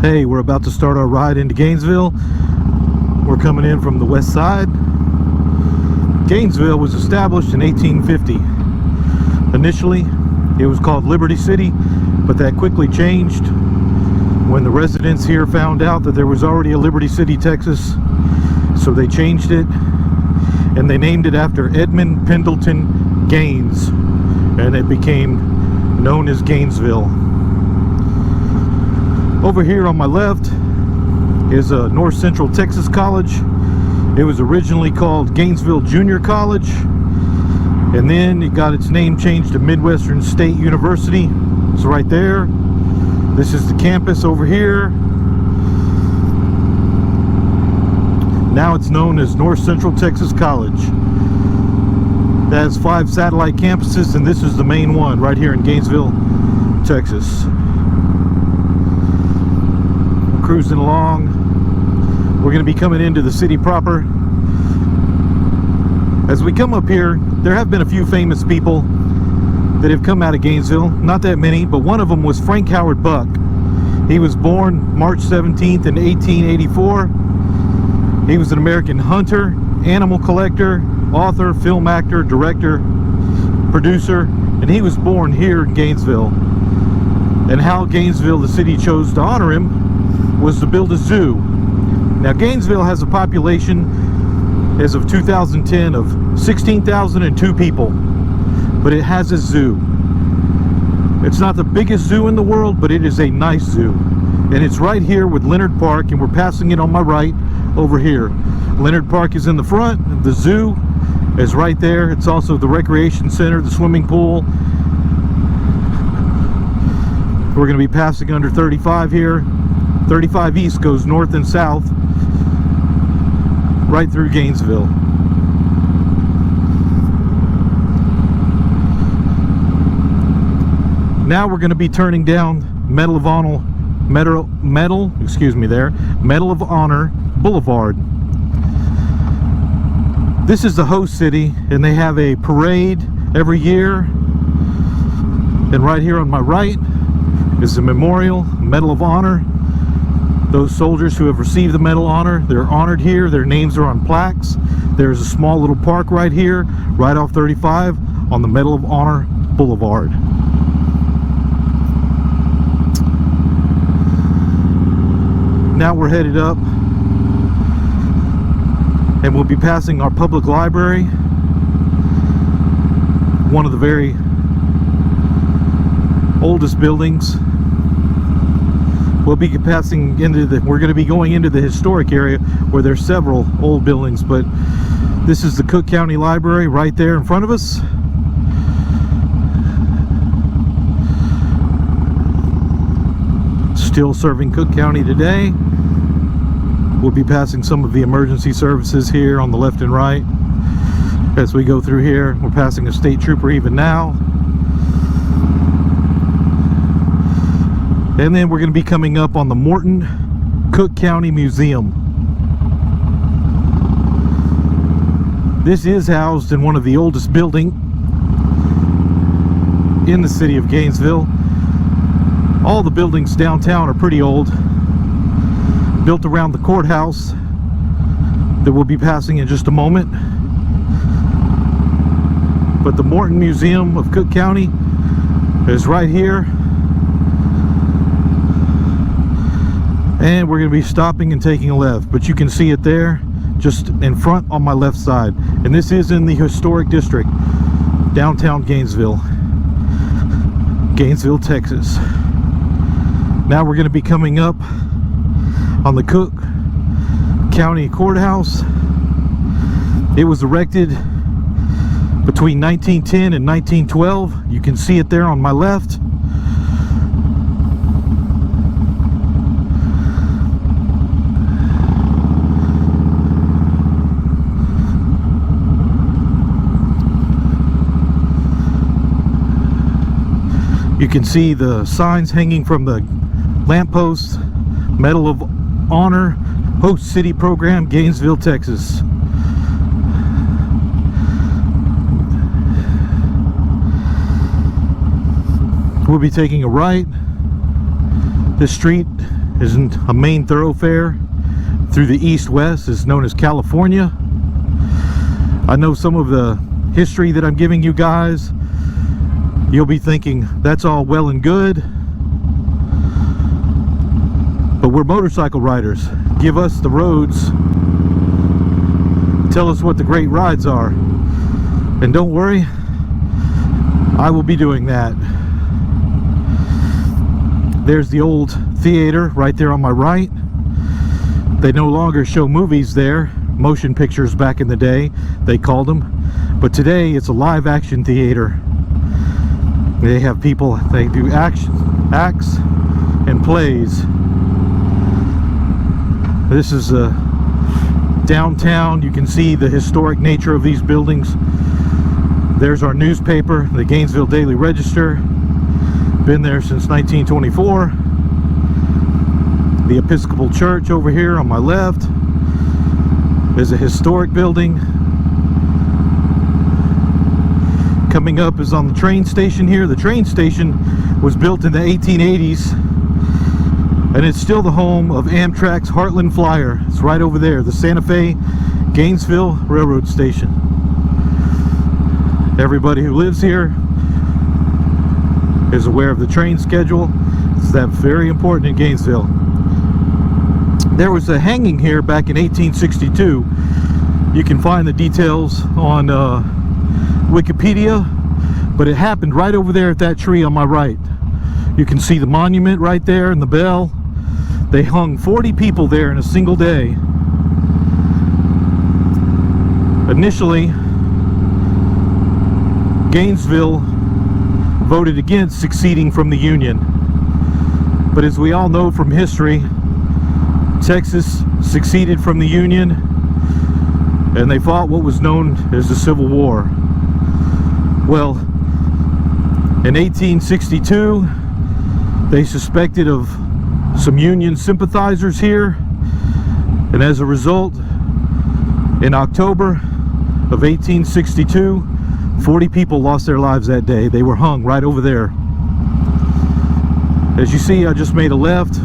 Hey, we're about to start our ride into Gainesville. We're coming in from the west side. Gainesville was established in 1850. Initially, it was called Liberty City, but that quickly changed when the residents here found out that there was already a Liberty City, Texas. So they changed it, and they named it after Edmund Pendleton Gaines, and it became known as Gainesville. Over here on my left is a North Central Texas College. It was originally called Gainesville Junior College, and then it got its name changed to Midwestern State University. It's right there. This is the campus over here. Now it's known as North Central Texas College. That has 5 satellite campuses, and this is the main one right here in Gainesville, Texas. Cruising along. We're going to be coming into the city proper. As we come up here, there have been a few famous people that have come out of Gainesville. Not that many, but one of them was Frank Howard Buck. He was born March 17th in 1884. He was an American hunter, animal collector, author, film actor, director, producer, and he was born here in Gainesville. And how Gainesville, the city, chose to honor him was to build a zoo. Now, Gainesville has a population as of 2010 of 16,002 people, but it has a zoo. It's not the biggest zoo in the world, but it is a nice zoo, and it's right here with Leonard Park, and we're passing it on my right over here. Leonard Park is in the front, the zoo is right there. It's also the recreation center, the swimming pool. We're going to be passing under 35 here. 35 East goes north and south right through Gainesville. Now we're going to be turning down Medal of Honor Boulevard. This is the host city, and they have a parade every year. And right here on my right is the memorial, Medal of Honor. Those soldiers who have received the Medal of Honor, they're honored here. Their names are on plaques. There's a small little park right here, right off 35 on the Medal of Honor Boulevard. Now we're headed up, and we'll be passing our public library, one of the very oldest buildings. We'll be passing into we're going to be going into the historic area where there's several old buildings, but this is the Cook County Library right there in front of us. Still serving Cook County today. We'll be passing some of the emergency services here on the left and right. As we go through here, we're passing a state trooper even now. And then we're going to be coming up on the Morton Cook County Museum. This is housed in one of the oldest buildings in the city of Gainesville. All the buildings downtown are pretty old, built around the courthouse that we'll be passing in just a moment. But the Morton Museum of Cook County is right here. And we're going to be stopping and taking a left, but you can see it there just in front on my left side. And this is in the historic district, downtown Gainesville, Texas. Now we're going to be coming up on the Cook County Courthouse. It was erected between 1910 and 1912. You can see it there on my left. You can see the signs hanging from the lampposts. Medal of Honor, Host City Program, Gainesville, Texas. We'll be taking a right. This street isn't a main thoroughfare through the east-west, is known as California. I know some of the history that I'm giving you guys, you'll be thinking that's all well and good, but we're motorcycle riders. Give us the roads, tell us what the great rides are, and don't worry, I will be doing that. There's the old theater right there on my right. They no longer show movies there, motion pictures back in the day they called them, but today it's a live action theater. They have people, they do acts and plays. This is downtown. You can see the historic nature of these buildings. There's our newspaper, the Gainesville Daily Register. Been there since 1924. The Episcopal Church over here on my left is a historic building. Coming up is on the train station here. The train station was built in the 1880s, and it's still the home of Amtrak's Heartland Flyer. It's right over there, the Santa Fe Gainesville Railroad Station. Everybody who lives here is aware of the train schedule. It's that very important in Gainesville. There was a hanging here back in 1862. You can find the details on Wikipedia, but it happened right over there at that tree on my right. You can see the monument right there and the bell. They hung 40 people there in a single day. Initially, Gainesville voted against seceding from the Union, but as we all know from history, Texas seceded from the Union, and they fought what was known as the Civil War. Well, in 1862, they suspected of some Union sympathizers here, and as a result, in October of 1862, 40 people lost their lives that day. They were hung right over there. As you see, I just made a left.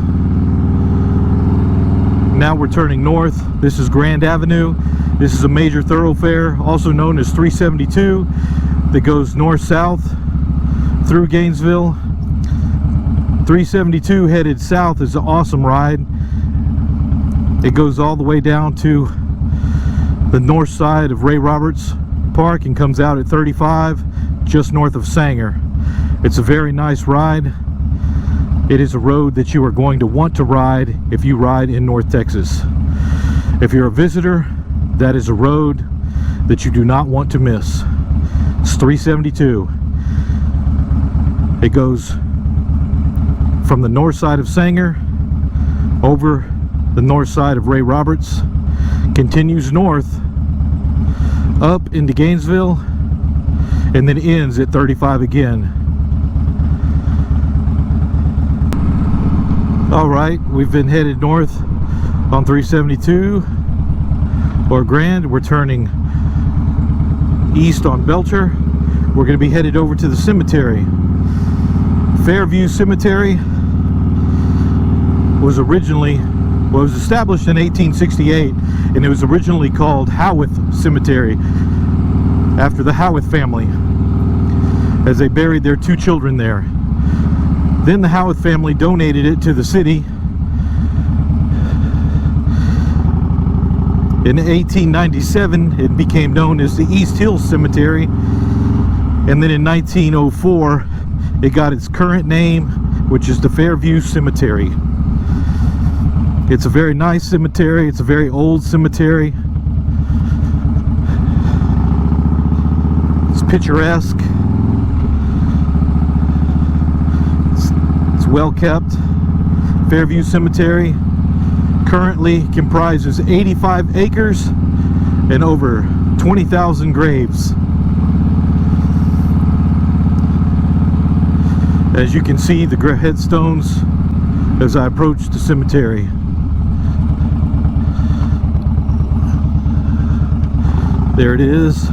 Now we're turning north. This is Grand Avenue. This is a major thoroughfare, also known as 372, that goes north-south through Gainesville. 372 headed south is an awesome ride. It goes all the way down to the north side of Ray Roberts Park and comes out at 35 just north of Sanger. It's a very nice ride. It is a road that you are going to want to ride if you ride in North Texas. If you're a visitor, that is a road that you do not want to miss. It's 372. It goes from the north side of Sanger over the north side of Ray Roberts, continues north up into Gainesville, and then ends at 35 again. Alright, we've been headed north on 372 or Grand. We're turning east on Belcher. We're going to be headed over to the cemetery. Fairview Cemetery was established in 1868, and it was originally called Howarth Cemetery after the Howarth family, as they buried their 2 children there. Then the Howarth family donated it to the city. In 1897, it became known as the East Hills Cemetery, and then in 1904, it got its current name, which is the Fairview Cemetery. It's a very nice cemetery. It's a very old cemetery. It's picturesque. It's well kept. Fairview Cemetery currently comprises 85 acres and over 20,000 graves. As you can see, the headstones as I approach the cemetery. There it is.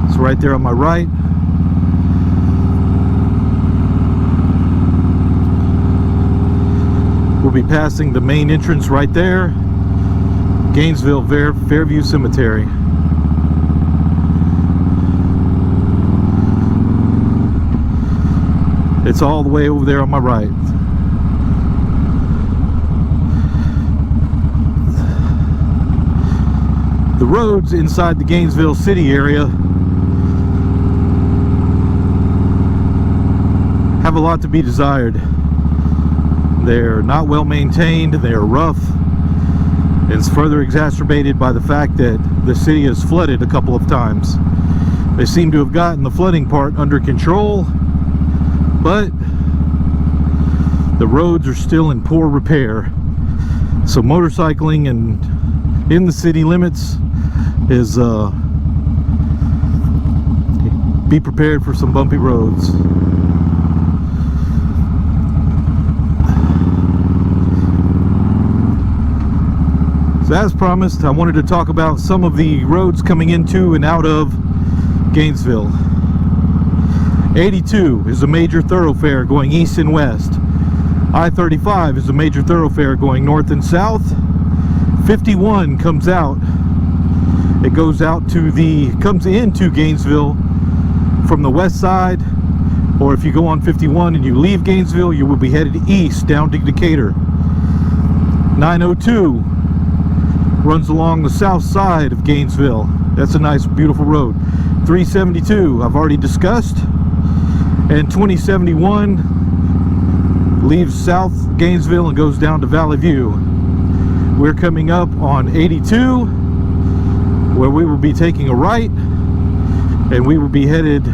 It's right there on my right. We'll be passing the main entrance right there, Gainesville Fairview Cemetery. It's all the way over there on my right. The roads inside the Gainesville city area have a lot to be desired. They're not well maintained, they're rough. It's further exacerbated by the fact that the city has flooded a couple of times. They seem to have gotten the flooding part under control, but the roads are still in poor repair. So motorcycling and in the city limits is be prepared for some bumpy roads. So as promised, I wanted to talk about some of the roads coming into and out of Gainesville. 82 is a major thoroughfare going east and west. I-35 is a major thoroughfare going north and south. 51 comes out. It goes out to comes into Gainesville from the west side, or if you go on 51 and you leave Gainesville, you will be headed east down to Decatur. 902 runs along the south side of Gainesville. That's a nice, beautiful road. 372 I've already discussed, and 2071 leaves South Gainesville and goes down to Valley View. We're coming up on 82, where we will be taking a right, and we will be headed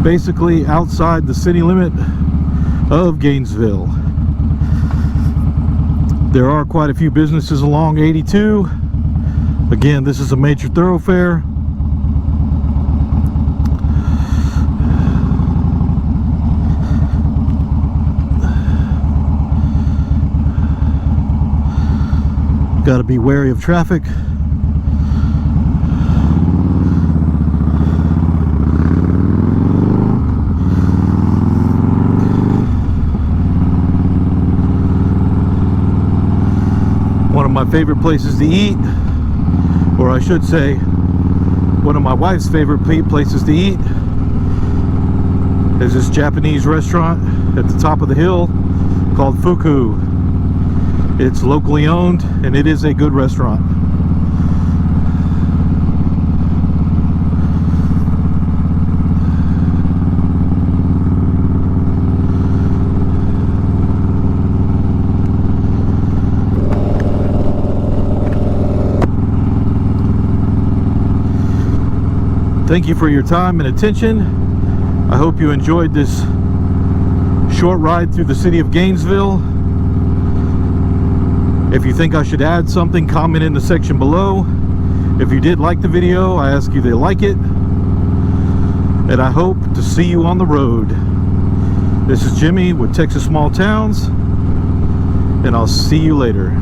basically outside the city limit of Gainesville. There are quite a few businesses along 82. Again, this is a major thoroughfare. Got to be wary of traffic. One of my favorite places to eat, or I should say, one of my wife's favorite places to eat, is this Japanese restaurant at the top of the hill called Fuku. It's locally owned, and it is a good restaurant. Thank you for your time and attention. I hope you enjoyed this short ride through the city of Gainesville. If you think I should add something, comment in the section below. If you did like the video, I ask you to like it. And I hope to see you on the road. This is Jimmy with Texas Small Towns, and I'll see you later.